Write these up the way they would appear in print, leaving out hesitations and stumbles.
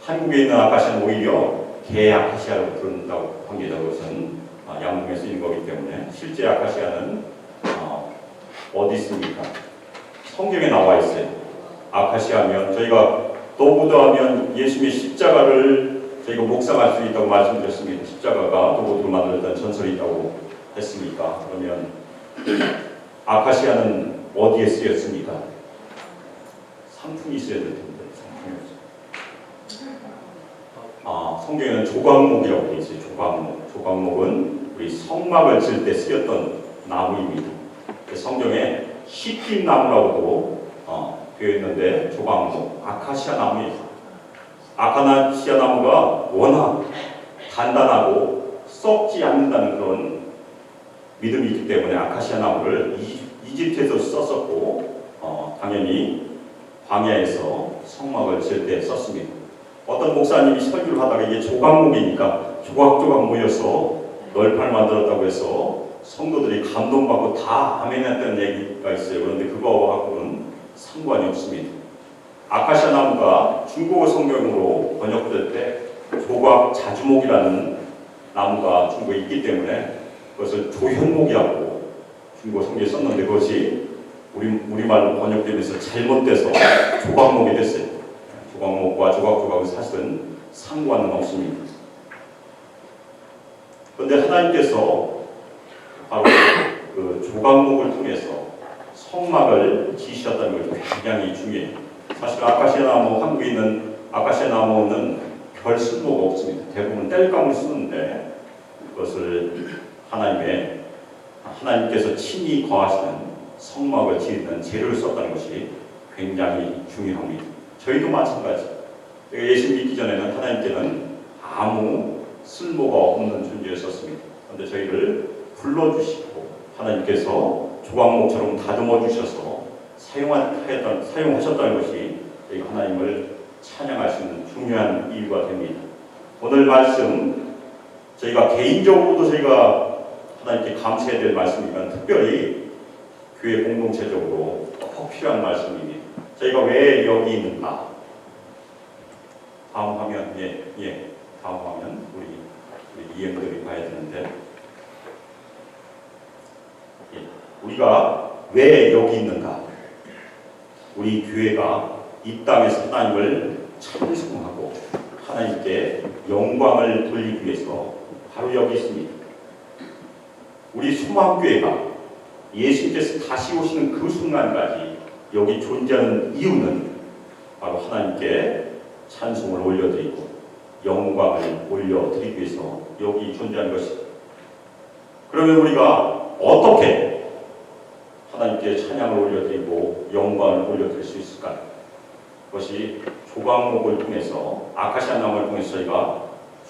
한국에 있는 아카시아는 오히려 개 아카시아로 부른다고 합니다. 그것은 양궁에 쓰이는 거기 때문에 실제 아카시아는 어디 있습니까? 성경에 나와 있어요. 아카시아면 저희가 도보드 하면 예수님의 십자가를 저희가 묵상할 수 있다고 말씀드렸습니다. 십자가가 도보드로 만들었다는 전설이 있다고 했습니까? 그러면 아카시아는 어디에 쓰였습니까? 상품이 있어야 될 텐데 상품이 없어요. 성경에는 조각목이라고 되어 있어요. 조각목은 우리 성막을 칠 때 쓰였던 나무입니다. 성경에 시딤 나무라고도 되어 있는데 조각목, 아카시아 나무예요. 아카시아 나무가 워낙 단단하고 썩지 않는다는 그런 믿음이 있기 때문에 아카시아 나무를 이집트에서 썼었고 당연히 광야에서 성막을 칠 때 썼습니다. 어떤 목사님이 설교를 하다가 이게 조각목이니까 조각조각 모여서 널판을 만들었다고 해서 성도들이 감동받고 다 아멘했다는 얘기가 있어요. 그런데 그거하고는 상관이 없습니다. 아카시아 나무가 중국어 성경으로 번역될 때 조각 자주목이라는 나무가 중국에 있기 때문에 그것을 조현목이라고 중국어 성경에 썼는데 그것이 우리말로 번역되면서 잘못돼서 조각목이 됐어요. 조각목과 조각조각은 사실은 상관은 없습니다. 그런데 하나님께서 바로 그 조각목을 통해서 성막을 지으셨다는 것이 굉장히 중요해요. 사실 아카시아 나무, 한국에 있는 아카시아 나무는 별 쓸모가 없습니다. 대부분 땔감을 쓰는데 그것을 하나님께서 친히 거하시는 성막을 지으는 재료를 썼다는 것이 굉장히 중요합니다. 저희도 마찬가지. 예수 믿기 전에는 하나님께는 아무 쓸모가 없는 존재였었습니다. 그런데 저희를 불러주시고 하나님께서 조각목처럼 다듬어 주셔서 사용하셨다는 것이 저희가 하나님을 찬양할 수 있는 중요한 이유가 됩니다. 오늘 말씀 저희가 개인적으로도 저희가 하나님께 감사해야 될 말씀이지만 특별히 교회 공동체적으로 꼭 필요한 말씀입니다. 저희가 왜 여기 있는가? 다음 화면, 다음 화면 우리 이행들이 봐야 되는데 우리가 왜 여기 있는가? 우리 교회가 이 땅에서 하나님을 찬송하고 하나님께 영광을 돌리기 위해서 바로 여기 있습니다. 우리 소망교회가 예수님께서 다시 오시는 그 순간까지 여기 존재하는 이유는 바로 하나님께 찬송을 올려드리고 영광을 올려드리기 위해서 여기 존재하는 것입니다. 그러면 우리가 어떻게 하나님께 찬양을 올려드리고 영광을 올려드릴 수 있을까요? 그것이 조각목을 통해서 아카시아 나무를 통해서 저희가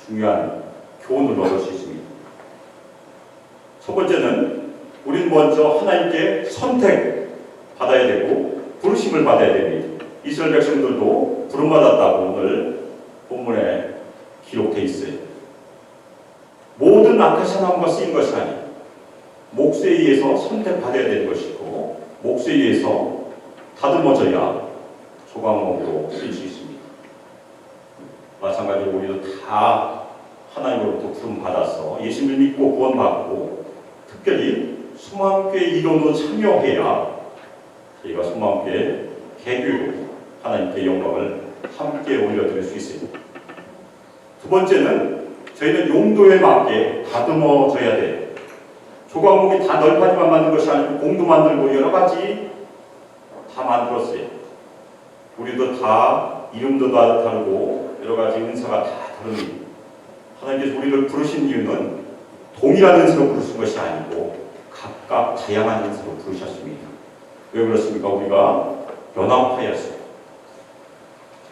중요한 교훈을 얻을 수 있습니다. 첫 번째는 우리는 먼저 하나님께 선택받아야 되고 부르심을 받아야 됩니다. 이스라엘 백성들도 부름받았다고 오늘 본문에 기록되어 있어요. 모든 아카시아 나무가 쓰인 것이 아니에요. 몫에 의해서 선택받아야 되는 것이고 몫에 의해서 다듬어져야 조각목으로 쓰일 수 있습니다. 마찬가지로 우리도 다 하나님으로부터 부름받아서 예수님을 믿고 구원받고 특별히 소망교회 이론으로 참여해야 저희가 소망교회 개교로 하나님께 영광을 함께 올려드릴 수 있습니다. 두 번째는 저희는 용도에 맞게 다듬어져야 돼요. 조각목이 다 널판이만 만든 것이 아니고 공도 만들고 여러 가지 다 만들었어요. 우리도 다 이름도 다 다르고 여러 가지 은사가 다 다릅니다. 하나님께서 우리를 부르신 이유는 동일한 은사로 부르신 것이 아니고 각각 다양한 은사로 부르셨습니다. 왜 그렇습니까? 우리가 연합하였어요.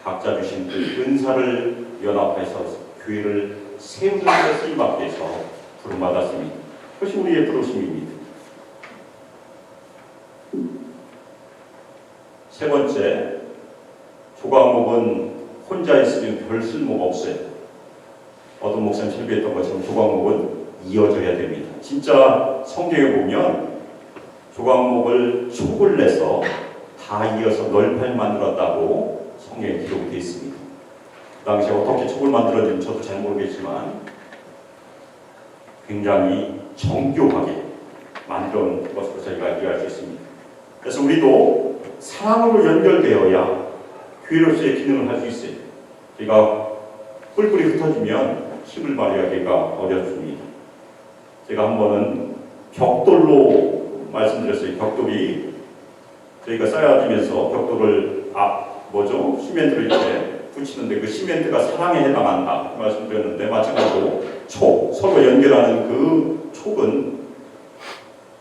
각자 주신 그 은사를 연합해서 교회를 세우는 데 쓰임받기 위해서 부름받았습니다. 그것이 우리의 부르심입니다. 세 번째, 조각목은 혼자 있으면 별 쓸모가 없어요. 어떤 목사님 설교했던 것처럼 조각목은 이어져야 됩니다. 진짜 성경에 보면 조각목을 촉을 내서 다 이어서 널판을 만들었다고 성경에 기록되어 있습니다. 그 당시에 어떻게 촉을 만들었는지 저도 잘 모르겠지만 굉장히 정교하게 만든 것으로 저희가 이해할 수 있습니다. 그래서 우리도 사랑으로 연결되어야 교회로서의 기능을 할 수 있어요. 저희가 뿔뿔이 흩어지면 힘을 발휘하기가 어렵습니다. 제가 한 번은 벽돌로 말씀드렸어요. 벽돌이 저희가 쌓여지면서 벽돌을 시멘트를 이렇게 붙이는데 그 시멘트가 사랑에 해당한다 말씀드렸는데, 마찬가지로 서로 연결하는 그 촉은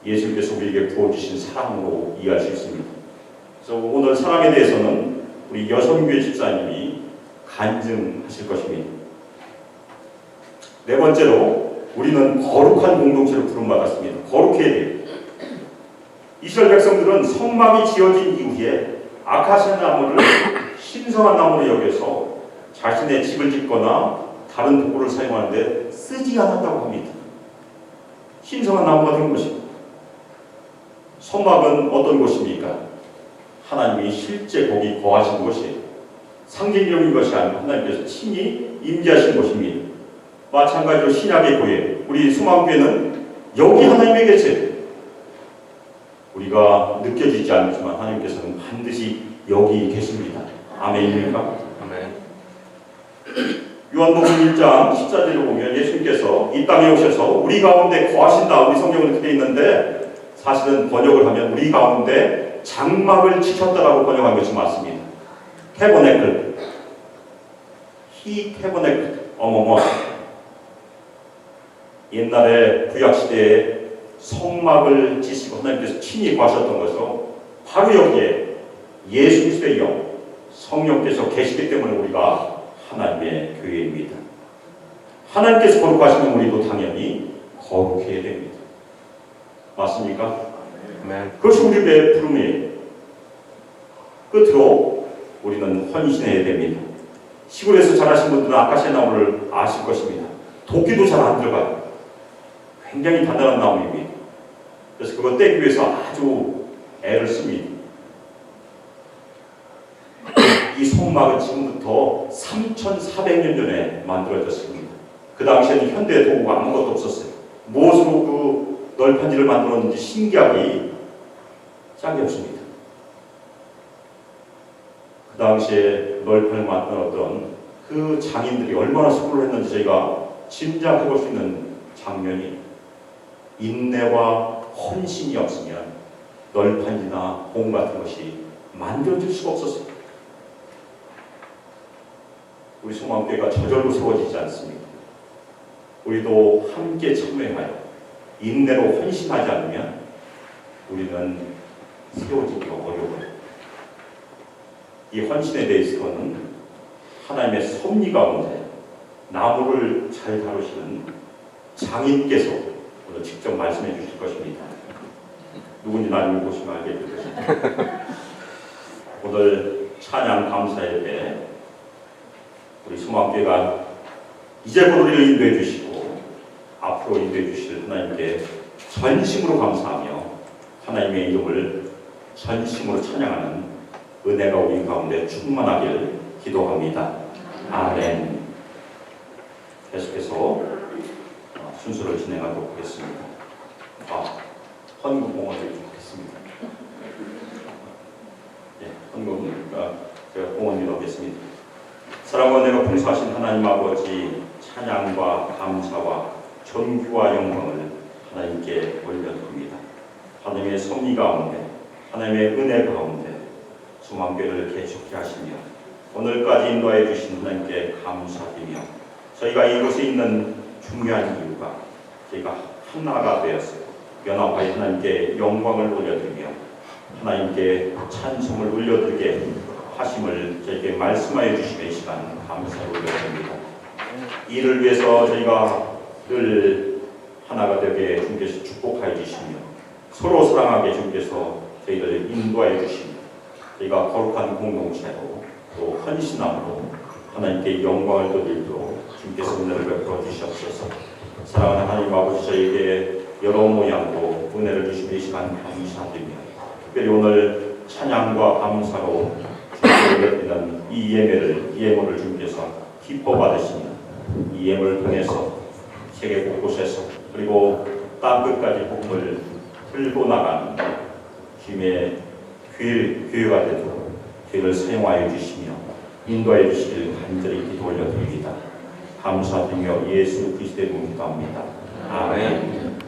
예수님께서 우리에게 부어주신 사랑으로 이해할 수 있습니다. 그래서 오늘 사랑에 대해서는 우리 여성교회 집사님이 간증하실 것입니다. 네 번째로 우리는 거룩한 공동체로 부름받았습니다. 거룩해야 돼요. 이스라엘 백성들은 성막이 지어진 이후에 아카시아 나무를 신성한 나무로 여겨서 자신의 집을 짓거나 다른 도구를 사용하는데 쓰지 않았다고 합니다. 신성한 나무가 된 것입니다. 성막은 어떤 곳입니까? 하나님이 실제 거기 거하신 곳이에요. 상징적인 것이 아니고 하나님께서 친히 임재하신 곳입니다. 마찬가지로 신약의 교회, 우리 소망교회는 여기 하나님의 계세요. 우리가 느껴지지 않지만 하나님께서는 반드시 여기 계십니다. 아멘입니까? 아멘. 요한복음 1장 14절을 보면 예수님께서 이 땅에 오셔서 우리 가운데 거하신다. 우리 성경은 그렇게 있는데 사실은 번역을 하면 우리 가운데 장막을 치셨다라고 번역한 것이 맞습니다. 태버네클, 히 태버네클, 옛날에 구약시대에 성막을 지시고 하나님께서 친히 거하셨던 것은 바로 여기에 예수 그리스도의 영, 성령께서 계시기 때문에 우리가 하나님의 교회입니다. 하나님께서 거룩하시면 우리도 당연히 거룩해야 됩니다. 맞습니까? 아멘. 그것이 우리의 부름이에요. 끝으로 우리는 헌신해야 됩니다. 시골에서 자라신 분들은 아카시아 나무를 아실 것입니다. 도끼도 잘 안 들어가요. 굉장히 단단한 나무입니다. 그래서 그거 떼기 위해서 아주 애를 씁니다. 이 성막은 지금부터 3,400년 전에 만들어졌습니다. 그 당시에는 현대 도구가 아무것도 없었어요. 무엇으로 그 널판지를 만들었는지 신기하기 짝이 없습니다. 그 당시에 널판을 만들었던 그 장인들이 얼마나 수고를 했는지 저희가 짐작해 볼 수 있는 장면이, 인내와 헌신이 없으면 널판이나 봉 같은 것이 만들어질 수가 없었어요. 우리 소망교회가 저절로 세워지지 않습니다. 우리도 함께 참여하여 인내로 헌신하지 않으면 우리는 세워지기가 어려워요. 이 헌신에 대해서는 하나님의 섭리 가운데 나무를 잘 다루시는 장인께서 오늘 직접 말씀해 주실 것입니다. 누군지 나중에 보시면 알게 될 것입니다. 오늘 찬양 감사 예배 우리 소망교회가 이제부터 우리를 인도해 주시고 앞으로 인도해 주실 하나님께 전심으로 감사하며 하나님의 이름을 전심으로 찬양하는 은혜가 우리 가운데 충만하길 기도합니다. 아멘. 계속해서 순서를 진행하도록 하겠습니다. 헌금 봉헌을 드리겠습니다. 헌금 제가 봉헌 드리겠습니다. 사랑과 은혜가 풍성하신 하나님 아버지, 찬양과 감사와 존귀와 영광을 하나님께 올려드립니다. 하나님의 섭리 가운데, 하나님의 은혜 가운데 소망교회를 계속케 하시며 오늘까지 인도해 주신 하나님께 감사드리며, 저희가 이곳에 있는 중요한 이유가 저희가 하나가 되었어요. 연합하여 하나님께 영광을 올려드리며 하나님께 찬송을 올려드리게 하심을 저에게 말씀하여 주시는 시간 감사를 올려드립니다. 이를 위해서 저희가 늘 하나가 되게 주님께서 축복하여 주시며 서로 사랑하게 주님께서 저희를 인도하여 주시며 저희가 거룩한 공동체로 또 헌신함으로 하나님께 영광을 돌리도록 주님께서 은혜를 베풀어 주시옵소서. 사랑하는 하나님 아버지, 저희에게 여러 모양으로 은혜를 주시며 이 시간 감사드리며 특별히 오늘 찬양과 감사로 주님께 올려드리는 이 예물을 주님께서 기뻐 받으시며 이 예물을 통해서 세계 곳곳에서 그리고 땅 끝까지 복음을 들고 나가는 주님의 교회가 되도록 저희를 사용하여 주시며 인도하여 주시길 간절히 기도 올려드립니다. 감사드리며 예수 그리스도의 이름으로 기도합니다. 아멘.